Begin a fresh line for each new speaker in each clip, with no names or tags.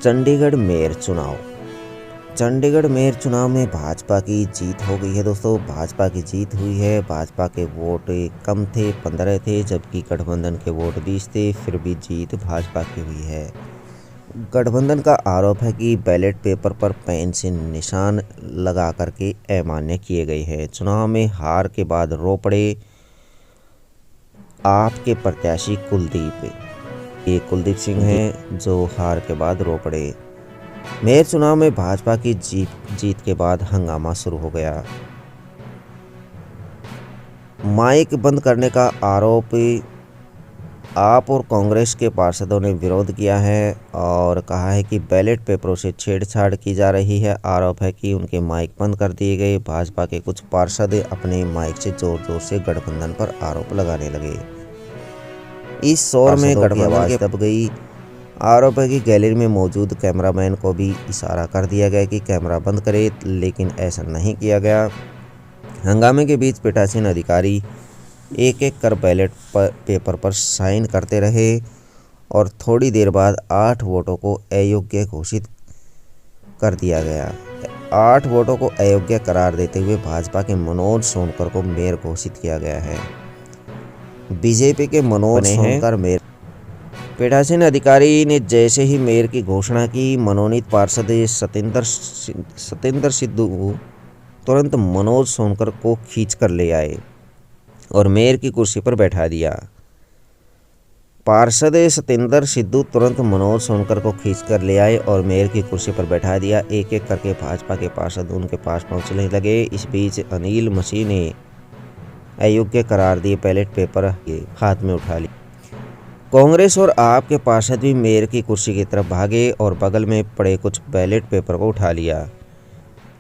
Chandigarh mayor चुनाव। Chandigarh mayor चुनाव में भाजपा की जीत हो गई है दोस्तों। भाजपा की जीत हुई है। भाजपा के वोट कम थे, 15 थे, जबकि गठबंधन के वोट 20 थे। फिर भी जीत भाजपा की हुई है। गठबंधन का आरोप है कि बैलेट पेपर पर पेन से निशान लगा करके अमान्य किए गए हैं। चुनाव में हार के बाद रो पड़े आप के प्रत्याशी कुलदीप। ये कुलदीप सिंह हैं जो हार के बाद रो पड़े। मेयर चुनाव में भाजपा की जीत के बाद हंगामा शुरू हो गया। माइक बंद करने का आरोप आप और कांग्रेस के पार्षदों ने विरोध किया है और कहा है कि बैलेट पेपरों से छेड़छाड़ की जा रही है। आरोप है कि उनके माइक बंद कर दिए गए। भाजपा के कुछ पार्षद अपने माइक से जोर जोर से गठबंधन पर आरोप लगाने लगे। इस शोर में गठबंधन की दब गई। आरोप है कि गैलरी में मौजूद कैमरामैन को भी इशारा कर दिया गया कि कैमरा बंद करे, लेकिन ऐसा नहीं किया गया। हंगामे के बीच पीठासीन अधिकारी एक एक कर बैलेट पेपर पर साइन करते रहे और थोड़ी देर बाद 8 वोटों को अयोग्य घोषित कर दिया गया। 8 वोटों को अयोग्य करार देते हुए भाजपा के मनोज सोनकर को मेयर घोषित किया गया है। बीजेपी के मनोज सोनकर मेयर। पीठासीन अधिकारी ने जैसे ही मेयर की घोषणा की, मनोनीत पार्षद सतेंद्र सिद्धू तुरंत मनोज सोनकर को खींच कर ले आए और मेयर की कुर्सी पर बैठा दिया। पार्षद सतेंद्र सिद्धू तुरंत मनोज सोनकर को खींचकर ले आए और मेयर की कुर्सी पर बैठा दिया। एक एक करके भाजपा के पार्षद उनके पास पहुंचने लगे। इस बीच अनिल मसीह ने अयोग्य करार दिए बैलेट पेपर हाथ में उठा ली। कांग्रेस और आप के पार्षद भी मेयर की कुर्सी की तरफ भागे और बगल में पड़े कुछ बैलेट पेपर को उठा लिया,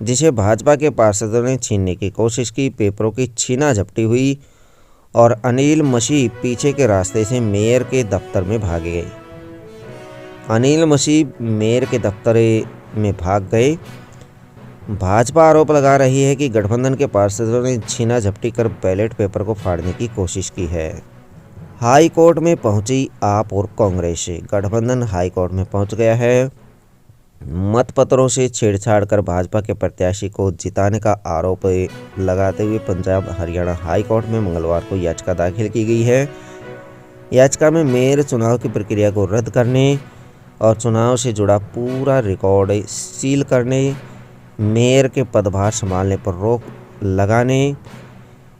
जिसे भाजपा के पार्षदों ने छीनने की कोशिश की। पेपरों की छीना झपटी हुई और अनिल मसीह पीछे के रास्ते से मेयर के दफ्तर में भाग गए। अनिल मसीह मेयर के दफ्तर में भाग गए। भाजपा आरोप लगा रही है कि गठबंधन के पार्षदों ने छीना झपटी कर बैलेट पेपर को फाड़ने की कोशिश की है। हाई कोर्ट में पहुंची आप और कांग्रेस। गठबंधन हाई कोर्ट में पहुंच गया है। मतपत्रों से छेड़छाड़ कर भाजपा के प्रत्याशी को जिताने का आरोप लगाते हुए पंजाब हरियाणा हाई कोर्ट में मंगलवार को याचिका दाखिल की गई है। याचिका में मेयर चुनाव की प्रक्रिया को रद्द करने और चुनाव से जुड़ा पूरा रिकॉर्ड सील करने, मेयर के पदभार संभालने पर रोक लगाने,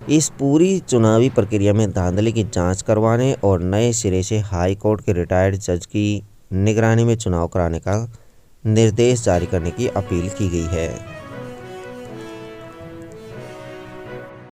इस पूरी चुनावी प्रक्रिया में धांधली की जांच करवाने और नए सिरे से हाई कोर्ट के रिटायर्ड जज की निगरानी में चुनाव कराने का निर्देश जारी करने की अपील की गई है।